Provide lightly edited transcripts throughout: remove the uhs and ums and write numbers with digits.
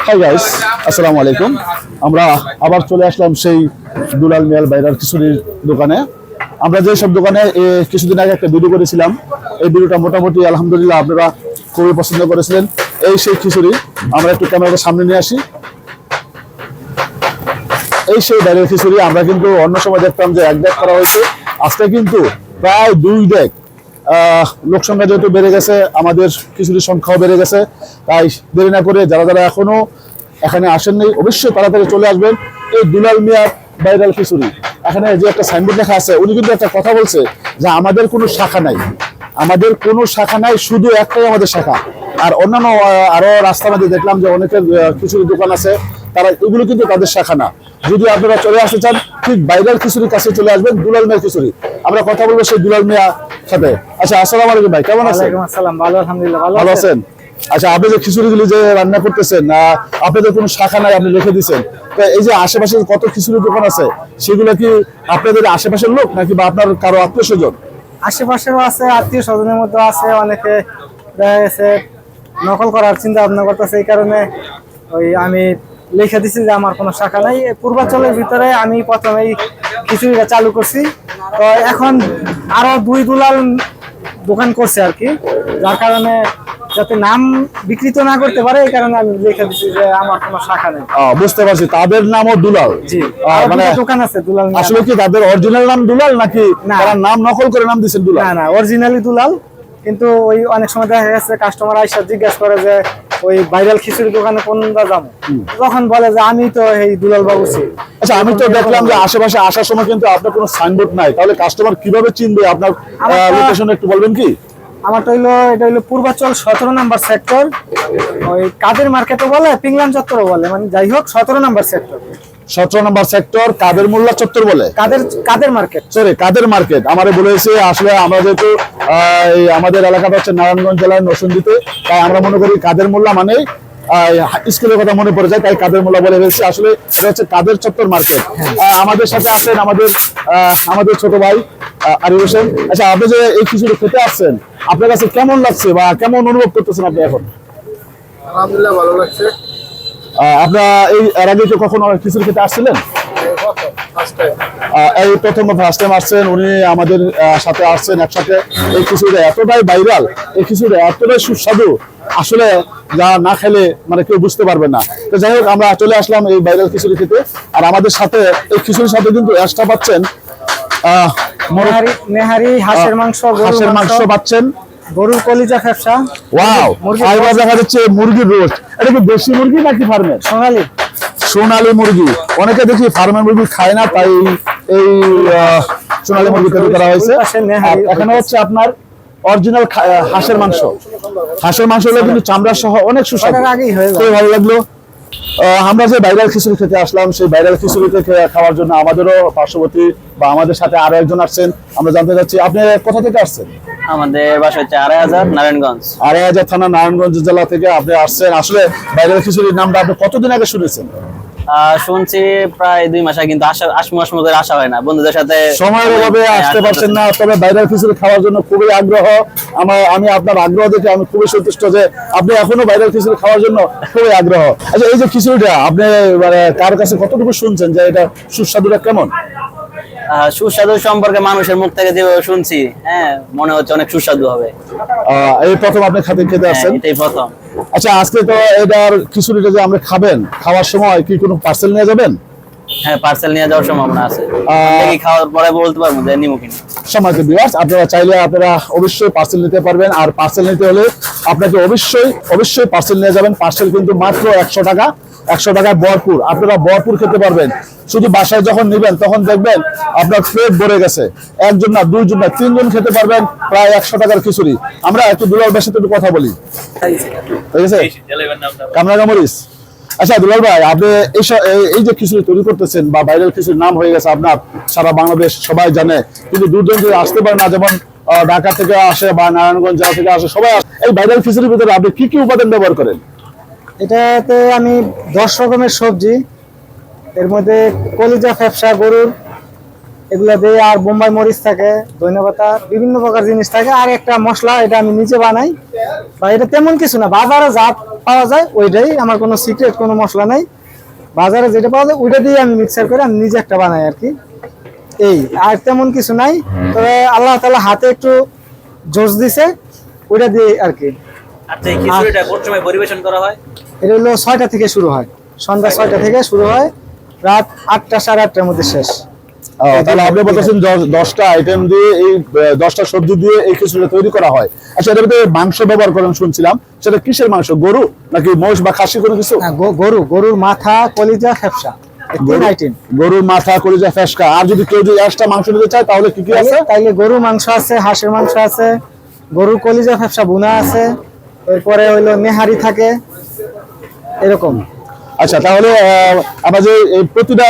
Hi guys, আসসালামু আলাইকুম। আমরা আবার চলে আসলাম সেই দুলাল মিয়ার বাইরার খিচুড়ির দোকানে। আমরা যে সব দোকানে কিছুদিন আগে একটা ভিডিও করেছিলাম, এই ভিডিওটা মোটামুটি আলহামদুলিল্লাহ আপনারা খুবই পছন্দ করেছিলেন। এই সেই খিচুড়ি, আমরা একটু ক্যামেরাটা সামনে নিয়ে আসি। এই সেই বাইরের খিচুড়ি আমরা কিন্তু অন্য সময় দেখতাম যে এক ডেক করা হয়েছে, আজকে কিন্তু প্রায় 2 ডেক। লোক সংখ্যা যেহেতু বেড়ে গেছে, আমাদের খিচুড়ির সংখ্যাও বেড়ে গেছে, তাই দেরি না করে যারা যারা এখনো এখানে আসেননি অবশ্যই তাড়াতাড়ি চলে আসবেন এই দুলাল মিয়ার ভাইরাল খিচুড়ি। এখানে যে একটা সাইনবোর্ড লেখা আছে, উনি কিন্তু একটা কথা বলছে যে আমাদের কোনো শাখা নাই, আমাদের কোনো শাখা নাই, শুধু একটাই আমাদের শাখা। আর অন্যান্য আরো রাস্তার মধ্যে দেখলাম যে অনেকের খিচুড়ির দোকান আছে, তারা এগুলো কিন্তু তাদের শাখা না। যদি আপনারা চলে আসতে চান, ঠিক ভাইরাল খিচুড়ির কাছে চলে আসবেন, দুলাল মিয়ার খিচুড়ি। আমরা কথা বলবো সেই দুলাল মিয়া সাথে। আচ্ছা, আসসালামু আলাইকুম ভাই, কেমন আছেন? ওয়ালাইকুম আসসালাম, ভালো আলহামদুলিল্লাহ। ভালো আছেন? আচ্ছা, আপনি যে খিচুড়িগুলি যে রান্না করতেছেন, আপনাদের কোনো শাখা নাই, আপনি রেখে দিচ্ছেন, তো এই যে আশেপাশে কত খিচুড়ির দোকান আছে, সেগুলো কি আপনাদের আশেপাশের লোক নাকি বা আপনার কারো আত্মীয় স্বজন? আশেপাশেও আছে, আত্মীয় স্বজনের মধ্যে আছে, অনেকে দেখা গেছে নকল করার চিন্তা ভাবনা করতেছে। এই কারণে আমি লিখে দিচ্ছি যে আমার কোনো শাখা নাই। পূর্বাঞ্চলের ভিতরে আমি প্রথমেই খিচুড়িটা চালু করছি, তো এখন আরো 2 দুলাল দোকান করছে আর কি, যার কারণে যাতে নাম বিকৃত না করতে পারে এই কারণে আমি লিখে দিচ্ছি যে আমার কোনো শাখা নেই। বুঝতে পারছি, তাদের নামও দুলাল। জি, মানে দোকান আছে দুলাল। আসলে কি তাদের অরিজিনাল নাম দুলাল নাকি তারা নাম নকল করে নাম দিয়েছেন দুলাল? না না, অরিজিনালি দুলাল, কিন্তু ওই অনেক সময় দেখা গেছে কাস্টমার আইসা জিজ্ঞাসা করে যে ওই ভাইরাল খিচুড়ি দোকানে কোনটা যাবো, তখন বলে যে আমি তো এই দুলাল বাবু ছি। আচ্ছা, আমি তো দেখলাম যে আশেপাশে আসার সময় কিন্তু আপনার কোনো সাইনবোর্ড নাই, তাহলে কাস্টমার কিভাবে চিনবে আপনার লোকেশন একটু বলবেন কি? আমারটা এটা হইলো পূর্বাচল 17 নম্বর সেক্টর, ওই কাদের মার্কেটও বলে, পিংলান চত্বরও বলে, মানে যাই হোক 17 নম্বর সেক্টর। 17 নম্বর সেক্টর কাদের মোল্লা চত্বর বলে, কাদের মার্কেট, সরি কাদের মার্কেট। আমারে বলেছে আসলে আমরা যেহেতু আমাদের এলাকাটা হচ্ছে নারায়ণগঞ্জ জেলার নরসিংদীতে, তাই আমরা মনে করি কাদের মোল্লা মানে স্কুলের কথা মনে পড়ে যায়, তাই কাদের মোল্লা বলে ফেলছি। আসলে এটা হচ্ছে কাদের চত্বর মার্কেট। আমাদের সাথে আসছেন আমাদের ছোট ভাই আরিফ হোসেন। আচ্ছা, আপনি যে এই খিচুড়ি খেতে আসছেন, আপনার কাছে কেমন লাগছে বা কেমন অনুভব করতেছেন আপনি এখন? আলহামদুলিল্লাহ, ভালো লাগছে। আপনার এর আগে তো কখনো খিচুড়ি খেতে আসছিলেন? এই প্রথম ফার্স্ট টাইম আসছেন, উনি আমাদের সাথে আসছেন একসাথে। এই খিচুড়িটা এতটাই ভাইরাল, এই খিচুড়িটা এতটাই সুস্বাদু, আসলে যা না খেলে মানে কেউ বুঝতে পারবে না। তো যাই হোক, আমরা চলে আসলাম এই ভাইরাল খিচুড়ি খেতে। আর আমাদের সাথে এই খিচুড়ির সাথে কিন্তু এক্সট্রা পাচ্ছেন নেহারি, হাঁসের মাংস পাচ্ছেন, গরুর কলিজা ফ্যাপসা। ওয়াও, আর দেখা যাচ্ছে মুরগির রোস্ট। এটা কি দেশি মুরগি নাকি ফার্মের? সোনালী মুরগি। অনেকে দেখি ফার্মের মুরগি খায় না, তাই এই সোনালী মুরগি তৈরি করা হয়েছে। এখানে হচ্ছে আপনার অরিজিনাল হাঁসের মাংস। হাঁসের মাংস হলো কিন্তু চামড়া সহ অনেক সুস্বাদু, খুবই ভালো লাগলো। আমরা যে ভাইরাল খিচুড়ি খেতে আসলাম, সেই ভাইরাল খিচুড়ি খাওয়ার জন্য আমাদেরও পার্শ্ববর্তী বা আমাদের সাথে আরো একজন আসছেন। আমরা জানতে চাচ্ছি আপনি কোথা থেকে আসছেন? আমাদের বাসা হচ্ছে আড়াইহাজার, নারায়ণগঞ্জ। আড়াইহাজার থানা, নারায়ণগঞ্জ জেলা থেকে আপনি আসছেন। আসলে ভাইরাল খিচুড়ির নামটা আপনি কতদিন আগে শুনেছেন? শুনছি প্রায় 2 মাস আগে, কিন্তু আসমো করে আসা হয় না, বন্ধুদের সাথে সময়ের অভাবে আসতে পারছেন না। তবে ভাইরাল খিচুড়ি খাওয়ার জন্য খুবই আগ্রহ। আমি আপনার আগ্রহ দেখে আমি খুবই সন্তুষ্ট যে আপনি এখনো ভাইরাল খিচুড়ি খাওয়ার জন্য খুবই আগ্রহ। আচ্ছা, এই যে খিচুড়িটা আপনি মানে কার কাছে কতটুকু শুনছেন যে এটা সুস্বাদুটা কেমন? সুস্বাদু সম্পর্কে মানুষের মুখ থেকে যেভাবে শুনছি, হ্যাঁ মনে হচ্ছে অনেক সুস্বাদু হবে। এই প্রথম আপনি খেতে আসছেন? এটাই প্রথম। আচ্ছা, আজকে তো এটার খিচুড়িটা যে আমরা খাবেন, খাওয়ার সময় কি কোনো পার্সেল নিয়ে যাবেন? হ্যাঁ, পার্সেল নিয়ে যাওয়ার সম্ভাবনা আছে। খাওয়ার পরে বলতে পারবো যে নিমো কিনা। সম্মানিত ভিউয়ার্স, আপনারা চাইলে আপনারা অবশ্যই পার্সেল নিতে পারবেন। আর পার্সেল নিতে হলে আপনাকে অবশ্যই পার্সেল নিয়ে যাবেন। পার্সেল কিন্তু মাত্র 100 টাকা, 100 টাকায় ভরপুর। আপনারা ভরপুর খেতে পারবেন। শুধু বাসায় যখন নেবেন তখন দেখবেন আপনার প্লেট ভরে গেছে। একজন না, 2 জন না, 3 জন খেতে পারবেন প্রায় 100 টাকার খিচুড়ি। আমরা একটু দুলাল ভাইয়ের সাথে একটু কথা বলি, ঠিক আছে? কামরাঙ্গামরিচ। আচ্ছা দুলাল ভাই, আপনি এই যে খিচুড়ি তৈরি করতেছেন বা ভাইরাল খিচুড়ির নাম হয়ে গেছে আপনার, সারা বাংলাদেশ সবাই জানে, কিন্তু দূর আসতে পারে না, যেমন ঢাকা থেকে আসে বা নারায়ণগঞ্জ জেলা থেকে আসে, সবাই আসে। এই ভাইরাল খিচুড়ির ভিতরে আপনি কি কি উপাদান ব্যবহার করেন? এটাতে আমি 10 রকমের সবজি, এর মধ্যে কলিজা ফ্যাপসা গরুর, এগুলা দিয়ে, আর বোম্বাই মরিচ থাকে, ধনেপাতা, বিভিন্ন প্রকার জিনিস থাকে। আর একটা মশলা, এটা আমি নিজে বানাই, বা এটা তেমন কিছু না, বাজারে যা পাওয়া যায় ওইটাই, আমার কোনো সিক্রেট কোনো মশলা নাই। বাজারে যেটা পাওয়া যায় ওইটা দিয়ে আমি মিক্সার করে আমি নিজে একটা বানাই আর কি। এই আর তেমন কিছু নাই, তবে আল্লাহ তাআলা হাতে একটু জোশ দিছে, ওইটা দিয়ে আর কি। আচ্ছা, এই খিচুড়িটা কোন সময় পরিবেশন করা হয়? এটা হলো 6টা থেকে শুরু হয়, সন্ধ্যা 6টা থেকে শুরু হয়, রাত 8টা সাড়ে 8টার মধ্যে শেষ। তাহলে আপনি বলতেছেন 10টা আইটেম দিয়ে, এই 10টা সবজি দিয়ে এই খিচুড়ি তৈরি করা হয়। আচ্ছা, এটার ভিতরে মাংস ব্যবহার করেন শুনছিলাম, সেটা কিসের মাংস? গরু নাকি মহিষ বা খাসি কোনো কিছু? হ্যাঁ, গরুর মাথা, কলিজা, ফ্যাপসা, এই তিন আইটেম। গরুর মাথা, কলিজা, ফেসকা। আর যদি কেউ যদি এক্সট্রা মাংস নিতে চায় তাহলে কি কি আছে? তাইলে গরুর মাংস আছে, হাঁসের মাংস আছে, গরুর কলিজা, ফ্যাপসা ভুনা আছে, এরপরে হইলো নেহারি থাকে, এরকম। আচ্ছা, তাহলে আমাদের এই প্রতিটা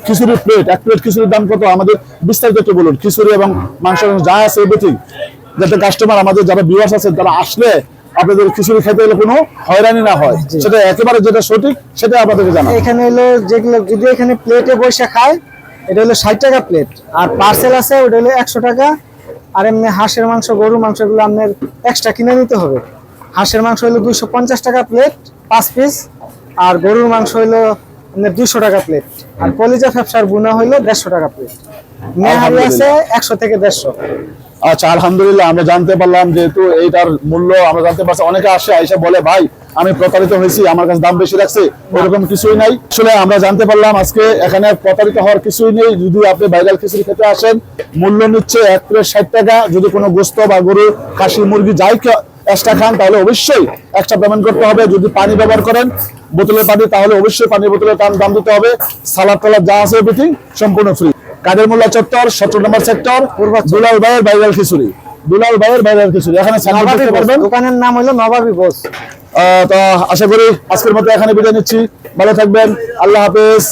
খিচুড়ির প্লেট, এক প্লেট খিচুড়ির দাম কত আমাদের বিস্তারিত একটু বলুন। খিচুড়ি এবং মাংস যা আছে এভরিথিং, যাতে কাস্টমার আমাদের যারা ভিউয়ার্স আছেন তারা আসলে আপনাদের খিচুড়ি খেতে হলে কোনো হয়রানি না হয়, সেটা একেবারে যেটা সঠিক সেটা আপনাদেরকে জানান। এখানে হলো যেগুলো যদি এখানে প্লেটে বসে খায়, এটা হলো 60 টাকা প্লেট, আর পার্সেল আছে ওটা হলো 100 টাকা। আর এমনি হাঁসের মাংস, গরুর মাংস এগুলো আপনার এক্সট্রা কিনে নিতে হবে। হাঁসের মাংস হলো 250 টাকা প্লেট 5 পিস, আর গরুর মাংস হলো আপনার 200 টাকা প্লেট, আর কলিজা, ফ্যাপসার বুনা হলো 150 টাকা প্লেট। নেহারি আছে 100 থেকে 150। আচ্ছা, আলহামদুলিল্লাহ, আমরা জানতে পারলাম যেহেতু এইটার মূল্য আমরা জানতে পারছি। অনেকে আসে এসে বলে ভাই আমি প্রতারিত হয়েছি, আমার কাছে দাম বেশি রাখছে, ওরকম কিছুই নাই। আসলে আমরা জানতে পারলাম আজকে এখানে প্রতারিত হওয়ার কিছুই নেই। যদি আপনি ভাইরাল খিচুড়ি খেতে আসেন, মূল্য নিচ্ছে 1 প্লেট 60 টাকা। যদি কোনো গোস্ত বা গরু, খাসি, মুরগি যাই এক্সট্রা খান তাহলে অবশ্যই এক্সট্রা পেমেন্ট করতে হবে। যদি পানি ব্যবহার করেন, বোতলের পানি, তাহলে অবশ্যই পানির বোতলের দাম দিতে হবে। সালাদ টালাদ যা আছে এভরিথিং সম্পূর্ণ ফ্রি। কাদের মোল্লা চত্বর, 17 নম্বর সেক্টর, দুলাল ভাইয়ের ভাইরাল খিচুড়ি। দুলাল ভাইয়ের ভাইরাল খিচুড়ি এখানে স্যাম্পল দেখতে পারবেন। দোকানের নাম হলো নবাবী বোস। তো আশা করি আজকের মতো এখানে বিদায় নিচ্ছি। ভালো থাকবেন, আল্লাহ হাফেজ।